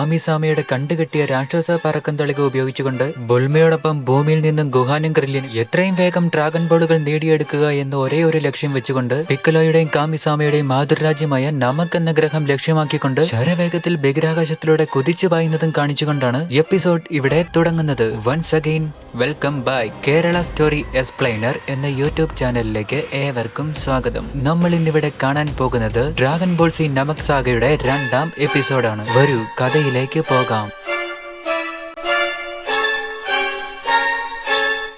കാമിസാമയുടെ കണ്ടുകെട്ടിയ രാക്ഷസ പറക്കം തളിക ഉപയോഗിച്ചുകൊണ്ട് ബുൾമയോടൊപ്പം ഭൂമിയിൽ നിന്നും ഗുഹാനും ക്രില്ലിനും എത്രയും വേഗം ഡ്രാഗൺ ബോളുകൾ നേടിയെടുക്കുക എന്ന ഒരേ ഒരു ലക്ഷ്യം വെച്ചുകൊണ്ട് പിക്കലോയുടെയും കാമിസാമയുടെയും മാതൃരാജ്യമായ നമക് എന്ന ഗ്രഹം ലക്ഷ്യമാക്കിക്കൊണ്ട് ശരവേഗത്തിൽ ബഹിരാകാശത്തിലൂടെ കുതിച്ചു പായുന്നതും കാണിച്ചുകൊണ്ടാണ് എപ്പിസോഡ് ഇവിടെ തുടങ്ങുന്നത്. Once again welcome by Kerala story explainer എന്ന യൂട്യൂബ് ചാനലിലേക്ക് ഏവർക്കും സ്വാഗതം. നമ്മൾ ഇന്നിവിടെ കാണാൻ പോകുന്നത് ഡ്രാഗൺ ബോൾ സി നമക് സാഗയുടെ രണ്ടാം എപ്പിസോഡാണ്. വരൂ കഥയിലേക്ക് പോകാം.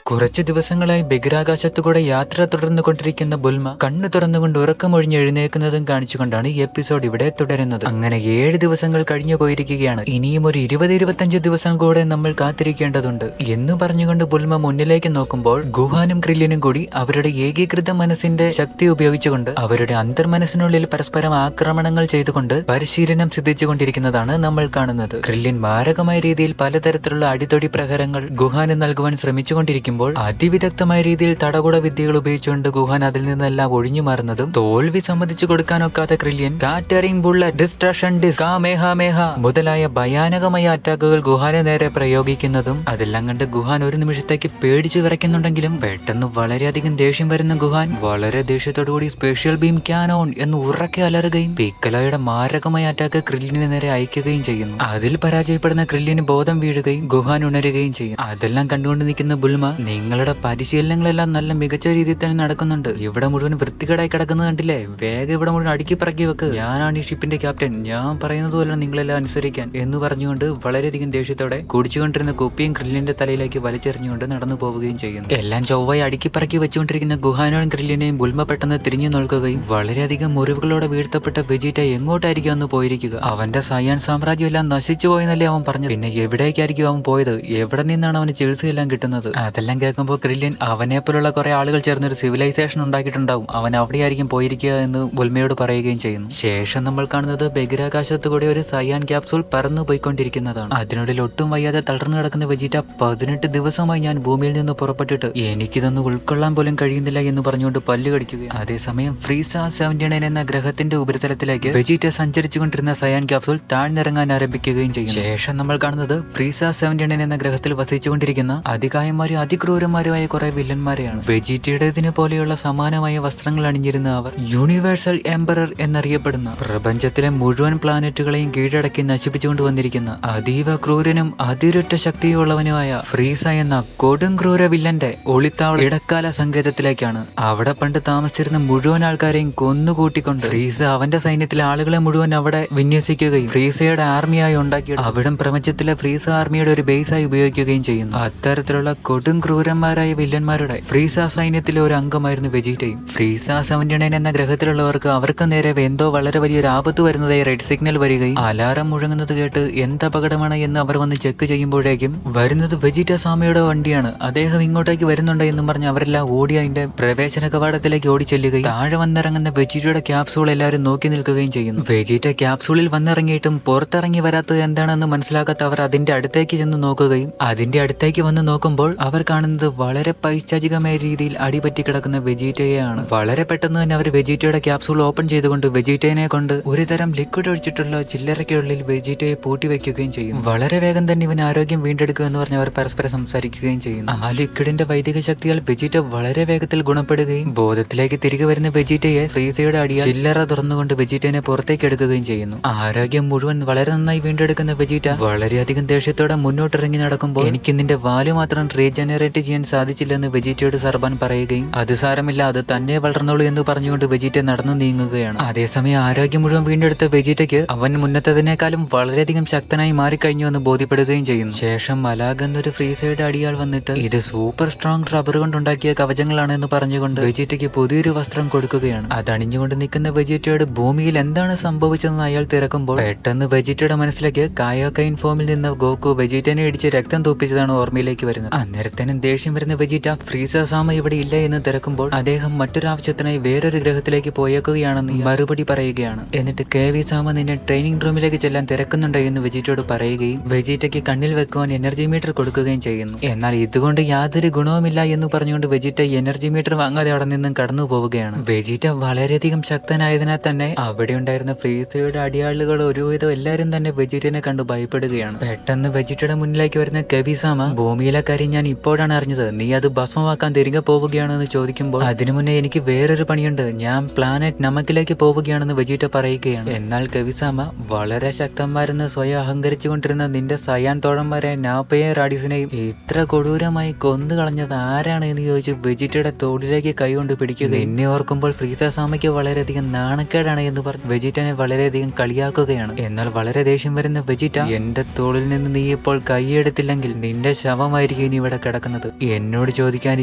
കുറച്ചു ദിവസങ്ങളായി ബഹിരാകാശത്തുകൂടെ യാത്ര തുടർന്നുകൊണ്ടിരിക്കുന്ന ബുൽമ കണ്ണു തുറന്നുകൊണ്ട് ഉറക്കമൊഴിഞ്ഞ് എഴുന്നേൽക്കുന്നതും കാണിച്ചുകൊണ്ടാണ് ഈ എപ്പിസോഡ് ഇവിടെ തുടരുന്നത്. അങ്ങനെ 7 ദിവസങ്ങൾ കഴിഞ്ഞു പോയിരിക്കുകയാണ്. ഇനിയും ഒരു 20-25 ദിവസം കൂടെ നമ്മൾ കാത്തിരിക്കേണ്ടതുണ്ട് എന്ന് പറഞ്ഞുകൊണ്ട് ബുൽമ മുന്നിലേക്ക് നോക്കുമ്പോൾ ഗുഹാനും ക്രില്ലിനും കൂടി അവരുടെ ഏകീകൃത മനസ്സിന്റെ ശക്തി ഉപയോഗിച്ചുകൊണ്ട് അവരുടെ അന്തർമനസ്സിനുള്ളിൽ പരസ്പരം ആക്രമണങ്ങൾ ചെയ്തുകൊണ്ട് പരിശീലനം സിദ്ധിച്ചുകൊണ്ടിരിക്കുന്നതാണ് നമ്മൾ കാണുന്നത്. ക്രില്ലിൻ മാരകമായ രീതിയിൽ പലതരത്തിലുള്ള അടിതൊടി പ്രഹരങ്ങൾ ഗുഹാന് നൽകുവാൻ ശ്രമിച്ചുകൊണ്ടിരിക്കും. അതിവിദഗ്ധമായ രീതിയിൽ തടകുട വിദ്യകൾ ഉപയോഗിച്ചുകൊണ്ട് ഗുഹാൻ അതിൽ നിന്നെല്ലാം ഒഴിഞ്ഞു മാറുന്നതും തോൽവി സമ്മതിച്ചു കൊടുക്കാനൊക്കാത്ത ക്രില്ലിയൻ കാറ്ററിംഗ് ബുള്ളറ്റ്, ഡിസ്ട്രക്ഷൻ ഡിസ്ക്, കാമേഹാമേഹ മുതലായ ഭയാനകമായ അറ്റാക്കുകൾ ഗുഹാന് നേരെ പ്രയോഗിക്കുന്നതും അതെല്ലാം കണ്ട് ഗുഹാൻ ഒരു നിമിഷത്തേക്ക് പേടിച്ചു വിറയ്ക്കുന്നുണ്ടെങ്കിലും പെട്ടെന്ന് വളരെയധികം ദേഷ്യം വരുന്ന ഗുഹാൻ വളരെ ദേഷ്യത്തോടുകൂടി സ്പെഷ്യൽ ബീം ക്യാനോൺ എന്ന് ഉറക്കെ അലറുകയും പിക്കലോയുടെ മാരകമായ അറ്റാക്ക് ക്രില്ലിന് നേരെ അയക്കുകയും ചെയ്യുന്നു. അതിൽ പരാജയപ്പെടുന്ന ക്രില്ലിന് ബോധം വീഴുകയും ഗുഹാൻ ഉണരുകയും ചെയ്യും. അതെല്ലാം കണ്ടുകൊണ്ട് നിൽക്കുന്ന ബുൽമ, നിങ്ങളുടെ പരിശീലനങ്ങളെല്ലാം നല്ല മികച്ച രീതിയിൽ തന്നെ നടക്കുന്നുണ്ട്. ഇവിടെ മുഴുവൻ വൃത്തികേടായി കിടക്കുന്നത് കണ്ടില്ലേ? വേഗം ഇവിടെ മുഴുവൻ അടുക്കി പറക്കി വെക്ക്. ഞാനാണ് ഈ ഷിപ്പിന്റെ ക്യാപ്റ്റൻ. ഞാൻ പറയുന്നത് പോലെ നിങ്ങളെല്ലാം അനുസരിക്കാൻ എന്ന് പറഞ്ഞുകൊണ്ട് വളരെയധികം ദേഷ്യത്തോടെ കുടിച്ചുകൊണ്ടിരുന്ന കുപ്പിയും ക്രില്ലിന്റെ തലയിലേക്ക് വലിച്ചെറിഞ്ഞുകൊണ്ട് നടന്നു പോവുകയും ചെയ്യുന്നു. എല്ലാം ചൊവ്വായി അടുക്കി പറക്കി വെച്ചുകൊണ്ടിരിക്കുന്ന ഗുഹാനോയും ക്രില്ലിനെയും ബുൽമ പെട്ടെന്ന് തിരിഞ്ഞു നോക്കുകയും വളരെയധികം മുറിവുകളോടെ വീഴ്ത്തപ്പെട്ട വെജിറ്റ എങ്ങോട്ടായിരിക്കും അന്ന് പോയിരിക്കുക? അവന്റെ സയാൻ സാമ്രാജ്യം എല്ലാം നശിച്ചു പോയെന്നല്ലേ അവൻ പറഞ്ഞത്. പിന്നെ എവിടേക്കായിരിക്കും അവൻ പോയത്? എവിടെ നിന്നാണ് അവന് ചികിത്സയെല്ലാം കിട്ടുന്നത്? അതെല്ലാം കേൾക്കുമ്പോൾ ക്രില്ലിൻ അവനെ പോലുള്ള കുറെ ആളുകൾ ചേർന്നൊരു സിവിലൈസേഷൻ ഉണ്ടാക്കിയിട്ടുണ്ടാവും, അവൻ അവിടെയായിരിക്കും പോയിരിക്കുക എന്ന് ബുൽമയോട് പറയുകയും ചെയ്യുന്നു. ശേഷം നമ്മൾ കാണുന്നത് ബഹിരാകാശത്തു കൂടി ഒരു സയാൻ ക്യാപ്സൂൾ പറന്നു പോയിക്കൊണ്ടിരിക്കുന്നതാണ്. അതിനുള്ളിൽ ഒട്ടും വയ്യാതെ തളർന്നു കിടക്കുന്ന വെജിറ്റ 18 ദിവസമായി ഞാൻ ഭൂമിയിൽ നിന്ന് പുറപ്പെട്ടിട്ട് എനിക്കിതൊന്നും ഉൾക്കൊള്ളാൻ പോലും കഴിയുന്നില്ല എന്ന് പറഞ്ഞുകൊണ്ട് പല്ല് കടിക്കുകയും അതേസമയം ഫ്രീസ 79 എന്ന ഗ്രഹത്തിന്റെ ഉപരിതലത്തിലേക്ക് വെജിറ്റ സഞ്ചരിച്ചുകൊണ്ടിരുന്ന സയാൻ ക്യാപ്സൂൾ താഴ്ന്നിറങ്ങാൻ ആരംഭിക്കുകയും ചെയ്യും. ശേഷം നമ്മൾ കാണുന്നത് ഫ്രീസ 79 എന്ന ഗ്രഹത്തിൽ വസിച്ചുകൊണ്ടിരിക്കുന്ന അതികായന്മാരും അതിക്രൂരന്മാരുമായ കുറെ വില്ലന്മാരെയാണ്. വെജിറ്റയുടേതിന് പോലെയുള്ള സമാനമായ വസ്ത്രങ്ങൾ അണിഞ്ഞിരുന്ന അവർ യൂണിവേഴ്സൽ എംപറർ എന്നറിയപ്പെടുന്ന പ്രപഞ്ചത്തിലെ മുഴുവൻ പ്ലാനറ്റുകളെയും കീഴടക്കി നശിപ്പിച്ചുകൊണ്ട് വന്നിരിക്കുന്ന അതീവ ക്രൂരനും അതിരുറ്റ ശക്തിയുള്ളവനുമായ ഫ്രീസ എന്ന കൊടും ക്രൂര വില്ലന്റെ ഒളിത്താവള ഇടക്കാല സങ്കേതത്തിലേക്കാണ്. അവിടെ പണ്ട് താമസിച്ചിരുന്ന മുഴുവൻ ആൾക്കാരെയും കൊന്നുകൂട്ടിക്കൊണ്ട് ഫ്രീസ അവന്റെ സൈന്യത്തിലെ ആളുകളെ മുഴുവൻ അവിടെ വിന്യസിക്കുകയും ഫ്രീസയുടെ ആർമിയായി ഉണ്ടാക്കി അവിടം പ്രപഞ്ചത്തിലെ ഫ്രീസ ആർമിയുടെ ഒരു ബേസായി ഉപയോഗിക്കുകയും ചെയ്യുന്നു. അത്തരത്തിലുള്ള കൊടും ക്രൂരന്മാരായ വില്ലന്മാരുടെ ഫ്രീസ സൈന്യത്തിലെ ഒരു അംഗമായിരുന്നു വെജിറ്റയും. ഫ്രീസ 79 എന്ന ഗ്രഹത്തിലുള്ളവർക്ക് അവർക്ക് നേരെ എന്തോ വളരെ വലിയൊരു ആപത്ത് വരുന്നതായി റെഡ് സിഗ്നൽ വരികയും അലാറം മുഴങ്ങുന്നത് കേട്ട് എന്ത് അപകടമാണ് എന്ന് അവർ വന്ന് ചെക്ക് ചെയ്യുമ്പോഴേക്കും വരുന്നത് വെജിറ്റ സാമയുടെ വണ്ടിയാണ്. അദ്ദേഹം ഇങ്ങോട്ടേക്ക് വരുന്നുണ്ട് എന്നും പറഞ്ഞ് അവരെല്ലാം ഓടി അതിന്റെ പ്രവേശന കവാടത്തിലേക്ക് ഓടി ചെല്ലുകയും താഴെ വന്നിറങ്ങുന്ന വെജിറ്റയുടെ ക്യാപ്സൂൾ എല്ലാവരും നോക്കി നിൽക്കുകയും ചെയ്യുന്നു. വെജിറ്റ ക്യാപ്സൂളിൽ വന്നിറങ്ങിയിട്ടും പുറത്തിറങ്ങി വരാത്തത് എന്താണെന്ന് മനസ്സിലാക്കാത്ത അവർ അതിന്റെ അടുത്തേക്ക് ചെന്ന് നോക്കുകയും അതിന്റെ അടുത്തേക്ക് വന്ന് നോക്കുമ്പോൾ അവർ കാണുന്നത് വളരെ പൈശാചികമായ രീതിയിൽ അടിപറ്റി കിടക്കുന്ന വെജിറ്റയെയാണ്. വളരെ പെട്ടെന്ന് തന്നെ അവർ വെജിറ്റയുടെ ക്യാപ്സൂൾ ഓപ്പൺ ചെയ്തുകൊണ്ട് വെജിറ്റയെ കൊണ്ട് ഒരുതരം ലിക്വിഡ് ഒഴിച്ചിട്ടുള്ള ചില്ലറയ്ക്കുള്ളിൽ വെജിറ്റയെ പൂട്ടി വെക്കുകയും ചെയ്യും. വളരെ വേഗം തന്നെ ഇവൻ ആരോഗ്യം വീണ്ടെടുക്കുക എന്ന് പറഞ്ഞ് അവർ പരസ്പരം സംസാരിക്കുകയും ചെയ്യുന്നു. ആ ലിക്വിഡിന്റെ വൈദിക ശക്തിയാൽ വെജിറ്റ വളരെ വേഗത്തിൽ ഗുണപ്പെടുകയും ബോധത്തിലേക്ക് തിരികെ വരുന്ന വെജിറ്റയെ ഫ്രീസയുടെ അടിയാൽ ചില്ലറ തുറന്നുകൊണ്ട് വെജിറ്റയെ പുറത്തേക്ക് എടുക്കുകയും ചെയ്യുന്നു. ആരോഗ്യം മുഴുവൻ വളരെ നന്നായി വീണ്ടെടുക്കുന്ന വെജിറ്റ വളരെയധികം ദേഷ്യത്തോടെ മുന്നോട്ടിറങ്ങി നടക്കുമ്പോൾ എനിക്ക് നിന്റെ വാല് മാത്രം റീജനറേറ്റ് ചെയ്യാൻ സാധിച്ചില്ലെന്ന് വെജിറ്റയോട് സർബാൻ പറയുകയും അത് സാരമില്ല, അത് തന്നെ വളർന്നോളൂ എന്ന് പറഞ്ഞുകൊണ്ട് വെജിറ്റ നടന്നു നീങ്ങുകയാണ്. അതേസമയം ആരോഗ്യം മുഴുവൻ വീണ്ടെടുത്ത വെജിറ്റയ്ക്ക് അവൻ മുന്നത്തതിനേക്കാളും വളരെയധികം ശക്തനായി മാറിക്കഴിഞ്ഞു എന്ന് ബോധ്യപ്പെടുകയും ചെയ്യുന്നു. ശേഷം മലാഗ് എന്നൊരു ഫ്രീസയുടെ അടിയാൾ വന്നിട്ട് ഇത് സൂപ്പർ സ്ട്രോങ് റബ്ബർ കൊണ്ടുണ്ടാക്കിയ കവചങ്ങളാണ് എന്ന് പറഞ്ഞുകൊണ്ട് വെജിറ്റയ്ക്ക് പുതിയൊരു വസ്ത്രം കൊടുക്കുകയാണ്. അതണിഞ്ഞുകൊണ്ട് നിൽക്കുന്ന വെജിറ്റയോട് ഭൂമിയിൽ എന്താണ് സംഭവിച്ചതെന്ന് അയാൾ തിരക്കുമ്പോൾ പെട്ടെന്ന് വെജിറ്റയുടെ മനസ്സിലേക്ക് കായോകൈൻ ഫോമിൽ നിന്ന് ഗോക്കു വെജിറ്റനെ ഇടിച്ച് രക്തം തൂപ്പിച്ചതാണ് ഓർമ്മയിലേക്ക് വരുന്നത്. അന്നേരത്തിന് അവസാനം ദേഷ്യം വരുന്ന വെജിറ്റ ഫ്രീസർ സാമ ഇവിടെ ഇല്ല എന്ന് തിരക്കുമ്പോൾ അദ്ദേഹം മറ്റൊരാവശ്യത്തിനായി വേറൊരു ഗ്രഹത്തിലേക്ക് പോയേക്കുകയാണെന്ന് മറുപടി പറയുകയാണ്. എന്നിട്ട് കെവി സാമ നിന്നെ ട്രെയിനിങ് റൂമിലേക്ക് ചെല്ലാൻ തിരക്കുന്നുണ്ടോ എന്ന് വെജിറ്റയോട് പറയുകയും വെജിറ്റയ്ക്ക് കണ്ണിൽ വെക്കുവാൻ എനർജി മീറ്റർ കൊടുക്കുകയും ചെയ്യുന്നു. എന്നാൽ ഇതുകൊണ്ട് യാതൊരു ഗുണവുമില്ല എന്ന് പറഞ്ഞുകൊണ്ട് വെജിറ്റ എനർജി മീറ്റർ വാങ്ങാതെ അവിടെ നിന്നും കടന്നു പോവുകയാണ്. വെജിറ്റ വളരെയധികം ശക്തനായതിനാൽ തന്നെ അവിടെ ഉണ്ടായിരുന്ന ഫ്രീസയുടെ അടിയാളുകൾ ഒരുവിധം എല്ലാവരും തന്നെ വെജിറ്റനെ കണ്ടു ഭയപ്പെടുകയാണ്. പെട്ടെന്ന് വെജിറ്റയുടെ മുന്നിലേക്ക് വരുന്ന കെവിസാമ ഭൂമിയിലെ കാര്യം ഞാൻ ഇപ്പോഴാണ് അറിഞ്ഞത്, നീ അത് ഭസ്മമാക്കാൻ തിരികെ പോവുകയാണെന്ന് ചോദിക്കുമ്പോൾ അതിനു മുന്നേ എനിക്ക് വേറൊരു പണിയുണ്ട്, ഞാൻ പ്ലാനറ്റ് നമക്കിലേക്ക് പോവുകയാണെന്ന് വെജിറ്റ പറയുകയാണ്. എന്നാൽ കെവിസാമ വളരെ ശക്തന്മാരെന്ന് സ്വയം അഹങ്കരിച്ചുകൊണ്ടിരുന്ന നിന്റെ സയാൻ തോഴന്മാരെ നാപ്പയെ റാഡിസിനെയും ഇത്ര കൊടൂരമായി കൊന്നു കളഞ്ഞത് ആരാണ് എന്ന് ചോദിച്ച് വെജിറ്റയുടെ തോളിലേക്ക് കൈകൊണ്ട് പിടിക്കുക. എന്നെ ഓർക്കുമ്പോൾ ഫ്രീസർ സാമയ്ക്ക് വളരെയധികം നാണക്കേടാണ് എന്ന് പറഞ്ഞ് വെജിറ്റനെ വളരെയധികം കളിയാക്കുകയാണ്. എന്നാൽ വളരെ ദേഷ്യം വരുന്ന വെജിറ്റ എന്റെ തോളിൽ നിന്ന് നീ ഇപ്പോൾ കൈയെടുത്തില്ലെങ്കിൽ നിന്റെ ശവമായിരിക്കും ഇനി ഇവിടെ കിടക്കുന്നത്. എന്നോട് ചോദിക്കാൻ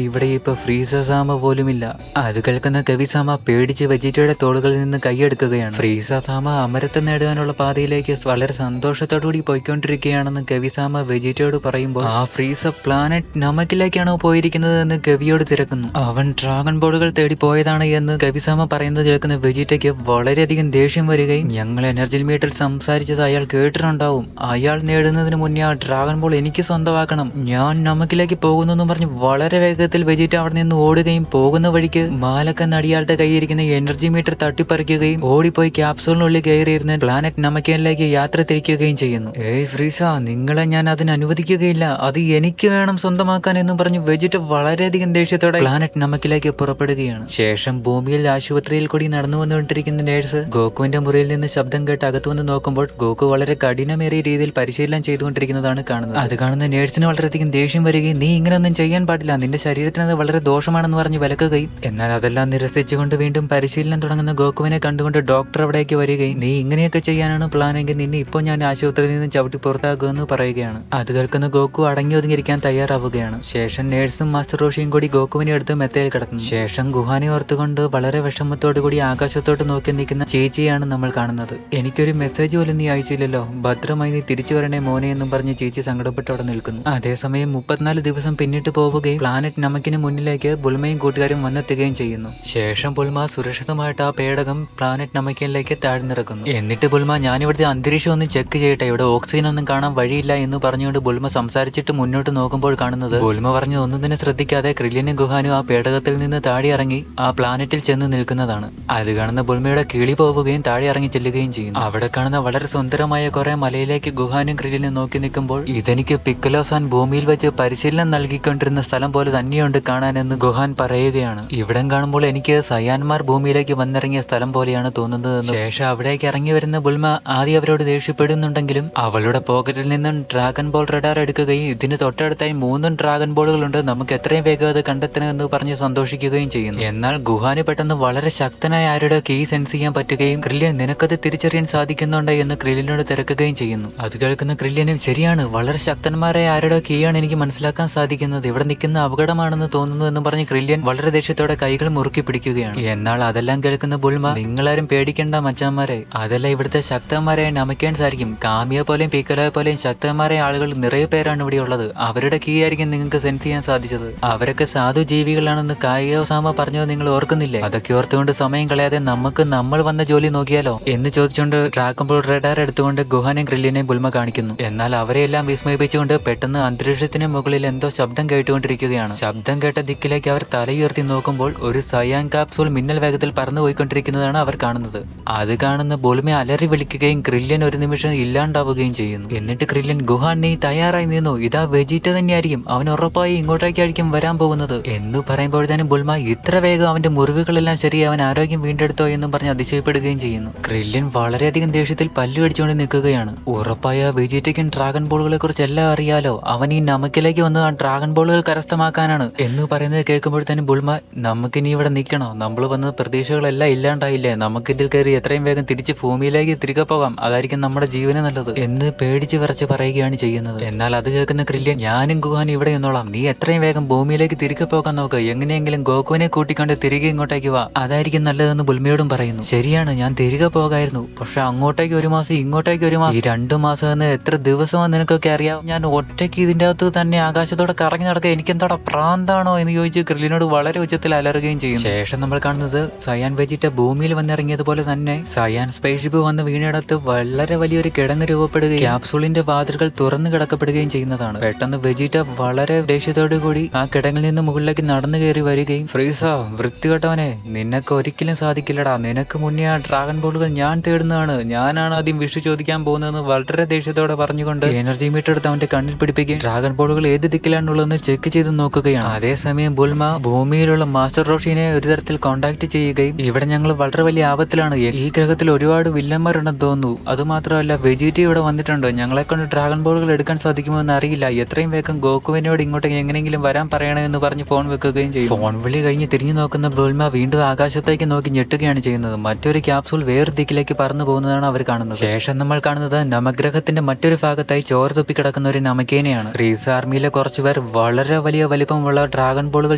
ഇവിടെ ഇപ്പൊ ഫ്രീസർ സാമ പോലുമില്ല. അത് കേൾക്കുന്ന കെവിസാമ പേടിച്ച് വെജിറ്റയുടെ തോളുകളിൽ നിന്ന് കൈയെടുക്കുകയാണ്. ഫ്രീസർ സാമ അമരത്വം നേടുവാനുള്ള പാതയിലേക്ക് വളരെ സന്തോഷത്തോടുകൂടി പോയിക്കൊണ്ടിരിക്കുകയാണെന്ന് കെവിസാമ വെജിറ്റയോട് പറയുമ്പോൾ ആ ഫ്രീസർ പ്ലാനറ്റ് നമക്കിലേക്കാണോ പോയിരിക്കുന്നത് എന്ന് കെവിയോട് തിരക്കുന്നു. അവൻ ഡ്രാഗൺ ബോളുകൾ തേടി പോയതാണ് എന്ന് കെവിസാമ പറയുന്നത് കേൾക്കുന്ന വെജിറ്റയ്ക്ക് വളരെയധികം ദേഷ്യം വരികയും ഞങ്ങൾ എനർജി മീറ്ററിൽ സംസാരിച്ചത് അയാൾ കേട്ടിട്ടുണ്ടാവും, അയാൾ നേടുന്നതിന് മുന്നേ ആ ഡ്രാഗൺ ബോൾ എനിക്ക് സ്വന്തമാക്കണം, ഞാൻ നമക്കിലേക്ക് പോകുന്നു പറഞ്ഞ് വളരെ വേഗത്തിൽ വെജിറ്റ അവിടെ നിന്ന് ഓടുകയും പോകുന്ന വഴിക്ക് മാലക്കൻ അടിയാളുടെ കയ്യിരിക്കുന്ന എനർജി മീറ്റർ തട്ടിപ്പറിക്കുകയും ഓടിപ്പോയി ക്യാപ്സൂളിനുള്ളിൽ കയറിയിരുന്ന പ്ലാനറ്റ് നമക്കനിലേക്ക് യാത്ര തിരിക്കുകയും ചെയ്യുന്നു. ഏയ് ഫ്രീസ, നിങ്ങളെ ഞാൻ അതിന് അനുവദിക്കുകയില്ല, അത് എനിക്ക് വേണം സ്വന്തമാക്കാൻ എന്ന് പറഞ്ഞ് വെജിറ്റ വളരെയധികം ദേഷ്യത്തോടെ പ്ലാനറ്റ് നമക്കിലേക്ക് പുറപ്പെടുകയാണ്. ശേഷം ഭൂമിയിൽ ആശുപത്രിയിൽ കൂടി നടന്നു വന്നുകൊണ്ടിരിക്കുന്ന നേഴ്സ് ഗോകുവിന്റെ മുറിയിൽ നിന്ന് ശബ്ദം കേട്ട് അകത്തു വന്ന് നോക്കുമ്പോൾ ഗോകു വളരെ കഠിനമേറിയ രീതിയിൽ പരിശീലനം ചെയ്തുകൊണ്ടിരിക്കുന്നതാണ് കാണുന്നത്. അത് കാണുന്ന നേഴ്സിന് വളരെയധികം ദേഷ്യം വരികയും നീ ഇങ്ങനെയൊന്നും ചെയ്യാൻ പാടില്ല, നിന്റെ ശരീരത്തിന് അത് വളരെ ദോഷമാണെന്ന് പറഞ്ഞ് വിലക്കുകയും എന്നാൽ അതെല്ലാം നിരസിച്ചുകൊണ്ട് വീണ്ടും പരിശീലനം തുടങ്ങുന്ന ഗോകുവിനെ കണ്ടുകൊണ്ട് ഡോക്ടർ അവിടേക്ക് വരികയും നീ ഇങ്ങനെയൊക്കെ ചെയ്യാനാണ് പ്ലാനെങ്കിൽ നിന്നെ ഇപ്പോൾ ഞാൻ ആശുപത്രിയിൽ നിന്ന് ചവിട്ടി പുറത്താക്കുമെന്ന് പറയുകയാണ്. അത് കേൾക്കുന്ന ഗോകു അടങ്ങി ഒതുങ്ങിയിരിക്കാൻ തയ്യാറാവുകയാണ്. ശേഷം നേഴ്സും മാസ്റ്റർ റോഷിയും കൂടി ഗോകുവിനെ എടുത്ത് മെത്തയിൽ കിടക്കുന്നു. ശേഷം ഗുഹാനെ ഓർത്തുകൊണ്ട് വളരെ വിഷമത്തോടുകൂടി ആകാശത്തോട്ട് നോക്കി നിൽക്കുന്ന ചേച്ചിയാണ് നമ്മൾ കാണുന്നത്. എനിക്കൊരു മെസ്സേജ് പോലും നീ അയച്ചില്ലല്ലോ, ഭദ്രമായി നീ തിരിച്ചു വരണേ മോനെ എന്നും പറഞ്ഞ് ചേച്ചി സങ്കടപ്പെട്ട് അവിടെ നിൽക്കുന്നു. അതേസമയം 34 ദിവസം പിന്നിട്ട് പോവുകയും പ്ലാനറ്റ് നമക്കിന് മുന്നിലേക്ക് ബുൾമയും കൂട്ടുകാരും വന്നെത്തുകയും ചെയ്യുന്നു. ശേഷം ബുൾമ സുരക്ഷിതമായിട്ട് ആ പേടകം പ്ലാനറ്റ് നമക്കിനിലേക്ക് താഴ്ന്നിറക്കുന്നു. എന്നിട്ട് ബുൾമ ഞാനിവിടുത്തെ അന്തരീക്ഷം ഒന്ന് ചെക്ക് ചെയ്യട്ടെ, ഇവിടെ ഓക്സിജൻ ഒന്നും കാണാൻ വഴിയില്ല എന്ന് പറഞ്ഞുകൊണ്ട് ബുൾമ സംസാരിച്ചിട്ട് മുന്നോട്ട് നോക്കുമ്പോൾ കാണുന്നത് ബുൾമ പറഞ്ഞ് ഒന്നും തന്നെ ശ്രദ്ധിക്കാതെ ക്രില്യനും ഗുഹാനും ആ പേടകത്തിൽ നിന്ന് താഴെ ഇറങ്ങി ആ പ്ലാനറ്റിൽ ചെന്ന് നിൽക്കുന്നതാണ്. അത് കാണുന്ന ബുൾമയുടെ കിളി പോവുകയും താഴെ ഇറങ്ങി ചെല്ലുകയും ചെയ്യും. അവിടെ കാണുന്ന വളരെ സുന്ദരമായ കുറെ മലയിലേക്ക് ഗുഹാനും ക്രില്യനും നോക്കി നിൽക്കുമ്പോൾ ഇതെനിക്ക് പിക്കലോസാൻ ഭൂമിയിൽ വെച്ച് പരിശീലനം നൽകിക്കൊണ്ടിരുന്ന സ്ഥലം പോലെ തന്നെയുണ്ട് കാണാനെന്ന് ഗുഹാൻ പറയുകയാണ്. ഇവിടം കാണുമ്പോൾ എനിക്ക് സയാൻമാർ ഭൂമിയിലേക്ക് വന്നിറങ്ങിയ സ്ഥലം പോലെയാണ് തോന്നുന്നത്. ശേഷം അവിടേക്ക് ഇറങ്ങി വരുന്ന ബുൾമ ആദ്യം അവരോട് ദേഷ്യപ്പെടുന്നുണ്ടെങ്കിലും അവളുടെ പോക്കറ്റിൽ നിന്നും ഡ്രാഗൺ ബോൾ റഡാർ എടുക്കുകയും ഇതിന് തൊട്ടടുത്തായി 3 ഡ്രാഗൺ ബോളുകളുണ്ട്, നമുക്ക് എത്രയും വേഗം അത് കണ്ടെത്തണമെന്ന് പറഞ്ഞ് സന്തോഷിക്കുകയും ചെയ്യുന്നു. എന്നാൽ ഗുഹാന് പെട്ടെന്ന് വളരെ ശക്തനായ ആരുടെ കീ സെൻസ് ചെയ്യാൻ പറ്റുകയും ക്രില്യൻ നിനക്കത് തിരിച്ചറിയാൻ സാധിക്കുന്നുണ്ട് എന്ന് ക്രില്യനോട് തിരക്കുകയും ചെയ്യുന്നു. അത് കേൾക്കുന്ന ക്രില്യനും ശരിയാണ്, വളരെ ശക്തന്മാരായ ആരുടെ കീയാണ് എനിക്ക് മനസ്സിലാക്കാൻ സാധിക്കുന്നത്, ഇവിടെ നിൽക്കുന്ന അപകടമാണെന്ന് തോന്നുന്നു എന്ന് പറഞ്ഞ് ക്രില്യൻ വളരെ ദേഷ്യത്തോടെ കൈകൾ മുറുക്കി പിടിക്കുകയാണ്. എന്നാൽ അതെല്ലാം കേൾക്കുന്ന ബുൾമ നിങ്ങളാരും പേടിക്കേണ്ട മച്ചാന്മാരെ, അതല്ല ഇവിടുത്തെ ശക്തന്മാരെ നമിക്കാൻ സാധിക്കും, കാമിയെ പോലെയും പീക്കലോയെ പോലെയും ശക്തന്മാരായ ആളുകൾ നിറയെ പേരാണ് ഇവിടെ ഉള്ളത്, അവരുടെ കീ ആയിരിക്കും നിങ്ങൾക്ക് സെൻസ് ചെയ്യാൻ സാധിച്ചത്, അവരൊക്കെ സാധു ജീവികളാണെന്ന് കായികോസാമ പറഞ്ഞത് നിങ്ങൾ ഓർക്കുന്നില്ലേ, അതൊക്കെ ഓർത്തുകൊണ്ട് സമയം കളയാതെ നമുക്ക് നമ്മൾ വന്ന ജോലി നോക്കിയാലോ എന്ന് ചോദിച്ചുകൊണ്ട് ഡ്രാഗൺ ബോൾ റഡാർ എടുത്തുകൊണ്ട് ഗുഹാനെയും ക്രില്യനെയും ബുൾമ കാണിക്കുന്നു. എന്നാൽ അവരെയെല്ലാം വിസ്മയിപ്പിച്ചുകൊണ്ട് പെട്ടെന്ന് അന്തരീക്ഷത്തിന് മുകളിൽ എന്തോ ശബ്ദം കേട്ടുകൊണ്ടിരിക്കുകയാണ്. ശബ്ദം കേട്ട ദിക്കിലേക്ക് അവർ തലയുയർത്തി നോക്കുമ്പോൾ ഒരു സയാൻ കാപ്സൂൾ മിന്നൽ വേഗത്തിൽ പറന്നു പോയിക്കൊണ്ടിരിക്കുന്നതാണ് അവർ കാണുന്നത്. അത് കാണുന്ന ബുൾമയെ അലറി വിളിക്കുകയും ക്രില്യൻ ഒരു നിമിഷം ഇല്ലാണ്ടാവുകയും ചെയ്യുന്നു. എന്നിട്ട് ക്രില്യൻ ഗുഹാൻ നീ തയ്യാറായി നിന്നു, ഇതാ വെജിറ്റ തന്നെയായിരിക്കും, അവൻ ഉറപ്പായി ഇങ്ങോട്ടേക്കായിരിക്കും വരാൻ പോകുന്നത് എന്ന് പറയുമ്പോഴത്തേനും ബുൾമ ഇത്ര വേഗം അവന്റെ മുറിവുകളെല്ലാം ശരി, അവൻ ആരോഗ്യം വീണ്ടെടുത്തോ എന്നും പറഞ്ഞ് അതിശയപ്പെടുകയും ചെയ്യുന്നു. ക്രില്യൻ വളരെയധികം ദേഷ്യത്തിൽ പല്ലു അടിച്ചുകൊണ്ട് നിൽക്കുകയാണ്. ഉറപ്പായ വെജിറ്റയ്ക്കും ഡ്രാഗൺ ബോളുകളെ കുറിച്ച് എല്ലാം അറിയാലോ, അവൻ ഈ നമക്കിലേക്ക് വന്ന് ആ ഡ്രാഗൺ ബോളുകൾ കരസ്ഥമാക്കാനാണ് എന്ന് പറയുന്നത് കേൾക്കുമ്പോഴത്തേനും ബുൾമ നമുക്കിനി ഇവിടെ നിൽക്കണോ, നമ്മൾ വന്ന പ്രതീക്ഷകളെല്ലാം ഇല്ലാണ്ടായില്ലേ, നമുക്കിതിൽ കയറി എത്രയും വേഗം തിരിച്ച് ഭൂമിയിലേക്ക് തിരികെ പോകാം, അതായിരിക്കും നമ്മുടെ ജീവന് നല്ലത് എന്ന് പേടിച്ച് വിറച്ച് പറയുകയാണ് ചെയ്യുന്നത്. എന്നാൽ അത് കേൾക്കുന്ന ക്രില്യൻ ഞാനും ഗുഹാനും ഇവിടെ നിന്നോളാം, നീ എത്രയും വേഗം ഭൂമിയിലേക്ക് തിരികെ പോകാൻ നോക്ക്, എങ്ങനെയെങ്കിലും ഗോകുവിനെ കൂട്ടിക്കൊണ്ട് തിരികെ ഇങ്ങോട്ടേക്ക് വാ, അതായിരിക്കും നല്ലതെന്ന് ബുൾമയോടും പറയുന്നു. ശരിയാണ്, ഞാൻ തിരികെ പോകായിരുന്നു, പക്ഷെ അങ്ങോട്ടേക്ക് 1 മാസം ഇങ്ങോട്ടേക്ക് 1 മാസം, ഈ 2 മാസം എന്ന് എത്ര ദിവസമാണ് നിനക്കൊക്കെ അറിയാം, ഞാൻ ഒറ്റയ്ക്ക് ഇതിന്റെ അകത്ത് തന്നെ ആകാശത്തോടെ കറങ്ങി നടക്കുക, എനിക്കെന്താടാ പ്രാന്താണോ എന്ന് ചോദിച്ച് ക്രില്ലിനോട് വളരെ ഉച്ചത്തിൽ അലറുകയും ചെയ്യും. ശേഷം നമ്മൾ കാണുന്നത് സയാൻ വെജിറ്റ ഭൂമിയിൽ വന്നിറങ്ങിയതുപോലെ തന്നെ സയാൻ സ്പേസ് ഷിപ്പ് വന്ന് വീണിടത്ത് വളരെ വലിയൊരു കിടങ്ങ് രൂപപ്പെടുകയും ക്യാപ്സൂളിന്റെ വാതിലുകൾ തുറന്നു കിടക്കപ്പെടുകയും ചെയ്യുന്നതാണ്. പെട്ടെന്ന് വെജിറ്റ വളരെ ദേഷ്യത്തോടു കൂടി ആ കിടങ്ങിൽ നിന്ന് മുകളിലേക്ക് നടന്നു കയറി വരികയും, ഫ്രീസ വൃത്തികെട്ടവനെ, നിനക്ക് ഒരിക്കലും സാധിക്കില്ലടാ, നിനക്ക് മുന്നേ ആ ഡ്രാഗൺ ബോളുകൾ ഞാൻ തേടുന്നതാണ്, ഞാനാണ് ആദ്യം വിഷു ചോദിക്കാൻ പോകുന്നതെന്ന് വളരെ ദേഷ്യത്തോടെ പറഞ്ഞുകൊണ്ട് എനർജി മീറ്റർ എടുത്ത് അവന്റെ കണ്ണിൽ പിടിപ്പിക്കുകയും ഡ്രാഗൺ ബോളുകൾ ഏത് ദിക്കിലാണുള്ളതെന്ന് ചെക്ക് ചെയ്ത് നോക്കുകയാണ്. അതേസമയം ബുൽമ ഭൂമിയിലുള്ള മാസ്റ്റർ റോഷിനെ ഒരു തരത്തിൽ കോണ്ടാക്ട് ചെയ്യുകയും, ഇവിടെ ഞങ്ങൾ വളരെ വലിയ ആപത്തിലാണ്, ഈ ഗ്രഹത്തിൽ ഒരുപാട് വില്ലന്മാരുണ്ടെന്ന് തോന്നുന്നു, അതുമാത്രമല്ല വെജിറ്റ ഇവിടെ വന്നിട്ടുണ്ട്, ഞങ്ങളെ കൊണ്ട് ഡ്രാഗൺ ബോളുകൾ എടുക്കാൻ സാധിക്കുമോ എന്ന് അറിയില്ല, എത്രയും വേഗം ഗോകുവിനോട് ഇങ്ങോട്ട് എങ്ങനെയെങ്കിലും വരാൻ പറയണമെന്ന് പറഞ്ഞ് ഫോൺ വെക്കുകയും ചെയ്യും. ഫോൺ വിളി കഴിഞ്ഞ് തിരിഞ്ഞു നോക്കുന്ന ബുൽമ വീണ്ടും ആകാശത്തേക്ക് നോക്കി ഞെട്ടുകയാണ് ചെയ്യുന്നത്. മറ്റൊരു ക്യാപ്സൂൾ വേറെ ദിക്കിലേക്ക് പറന്നു പോകുന്നതാണ് അവർ കാണുന്നത്. ശേഷം നമ്മൾ കാണുന്നത് നമഗ്രഹത്തിന്റെ മറ്റൊരു ഭാഗത്തായി ചോര തുപ്പിക്കിടക്കുന്ന ഒരു നമക്കേനെയാണ്. ഫ്രീസ് ആർമിയിലെ കുറച്ചുപേർ വളരെ വലിയ വലിപ്പമുള്ള ഡ്രാഗൺ ബോളുകൾ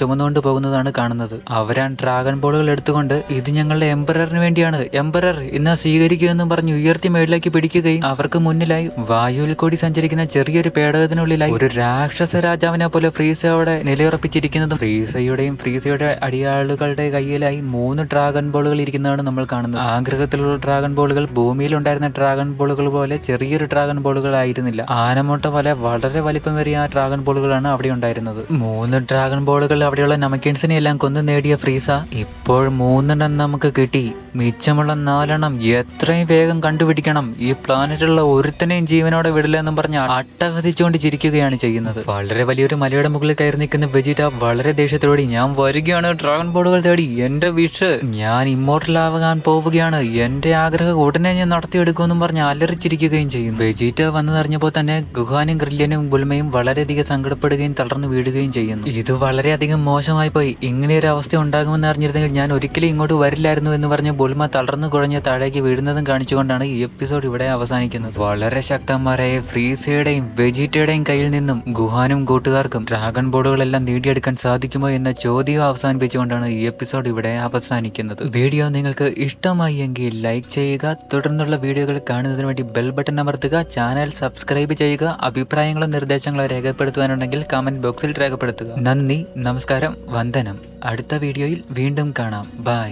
ചുമന്നുകൊണ്ട് പോകുന്നതാണ് കാണുന്നത്. അവരാ ഡ്രാഗൺ ബോളുകൾ എടുത്തുകൊണ്ട്, ഇത് ഞങ്ങളുടെ എംപററിന് വേണ്ടിയാണ്, എംപറർ ഇന്ന് സ്വീകരിക്കുമെന്നും പറഞ്ഞ് ഉയർത്തി മേളിലേക്ക് പിടിക്കുകയും അവർക്ക് മുന്നിലായി വായുവിൽ കൂടി സഞ്ചരിക്കുന്ന ചെറിയൊരു പേടകത്തിനുള്ളിലായി ഒരു രാക്ഷസ രാജാവിനെ പോലെ ഫ്രീസ അവിടെ നിലയുറപ്പിച്ചിരിക്കുന്നതും ഫ്രീസയുടെ അടിയാളുകളുടെ കയ്യിലായി 3 ഡ്രാഗൺ ബോളുകൾ ഇരിക്കുന്നതാണ് നമ്മൾ കാണുന്നത്. ആ ഗ്രഹത്തിലുള്ള ഡ്രാഗൺ ബോളുകൾ ഭൂമിയിൽ ഉണ്ടായിരുന്ന ഡ്രാഗൺ ബോളുകൾ പോലെ ചെറിയൊരു ഡ്രാഗൺ ബോളുകൾ ആയിരുന്നില്ല. ആനമുട്ട പോലെ വളരെ വലിപ്പമേറിയ ആ ഡ്രാഗൺ ബോളുകളാണ് അവിടെ ഉണ്ടായിരുന്നത്. 3 ഡ്രാഗൺ ബോളുകൾ അവിടെയുള്ള നമക്കേൻസിനെ എല്ലാം കൊന്നു നേടിയ ഫ്രീസ ഇപ്പോൾ 3 നമുക്ക് കിട്ടി, മിച്ചമുള്ള 4 എത്രയും വേഗം കണ്ടുപിടിക്കണം, ഈ പ്ലാനറ്റിലുള്ള ഒരുത്തനെയും ജീവനോടെ വിടില്ല എന്നും പറഞ്ഞ് അട്ടഹസിച്ചുകൊണ്ട് ചിരിക്കുകയാണ് ചെയ്യുന്നത്. വളരെ വലിയൊരു മലയുടെ മുകളിൽ കയറി നിൽക്കുന്ന വെജിറ്റ വളരെ ദേഷ്യത്തോടെ, ഞാൻ വരികയാണ് ഡ്രാഗൺ ബോളുകൾ തേടി, എന്റെ വിഷ്, ഞാൻ ഇമ്മോർട്ടൽ ആവാൻ പോവുകയാണ്, എന്റെ ആഗ്രഹം ഉടനെ ഞാൻ നടത്തിയെടുക്കുമെന്നും പറഞ്ഞ് അലറിച്ചിരിക്കുകയും ചെയ്യും. വെജിറ്റ വന്നതറിഞ്ഞപ്പോൾ തന്നെ ഗുഹാനും ഗ്രില്യനും ബുൽമയും വളരെയധികം സങ്കടപ്പെടുകയും തളർന്നു വീഴുകയും ചെയ്യുന്നു. ഇത് വളരെയധികം മോശമായി പോയി, ഇങ്ങനെയൊരു അവസ്ഥ ഉണ്ടാകുമെന്ന് അറിഞ്ഞിരുന്നെങ്കിൽ ഞാൻ ഒരിക്കലും ഇങ്ങോട്ട് വരില്ലായിരുന്നു എന്ന് പറഞ്ഞ് ബുൽമ തളർന്നു കുഴഞ്ഞ് താഴേക്ക് വീഴുന്നതും കാണിച്ചുകൊണ്ടാണ് ഈ എപ്പിസോഡ് ഇവിടെ അവസാനിക്കുന്നത്. വളരെ ശക്തന്മാരായ ഫ്രീസയുടെയും വെജിറ്റയുടെയും കയ്യിൽ നിന്നും ഗുഹാനും കൂട്ടുകാർക്കും ഡ്രാഗൺ ബോളുകളെല്ലാം നേടിയെടുക്കാൻ സാധിക്കുമോ എന്ന ചോദ്യം അവസാനിപ്പിച്ചുകൊണ്ടാണ് ഈ എപ്പിസോഡ് ഇവിടെ അവസാനിക്കുന്നത്. വീഡിയോ നിങ്ങൾക്ക് ഇഷ്ടമായി എങ്കിൽ ലൈക്ക് ചെയ്യുക, തുടർന്നുള്ള വീഡിയോകൾ കാണുന്നതിന് വേണ്ടി ബെൽ ബട്ടൺ അമർത്തുക, ചാനൽ സബ്സ്ക്രൈബ് ചെയ്യുക, അഭിപ്രായങ്ങളും നിർദ്ദേശങ്ങളും രേഖപ്പെടുത്തുവാനുണ്ടെങ്കിൽ കമന്റ് ബോക്സിൽ രേഖപ്പെടുത്തുക. നന്ദി, നമസ്കാരം, വന്ദനം. അടുത്ത വീഡിയോയിൽ വീണ്ടും കാണാം. ബൈ.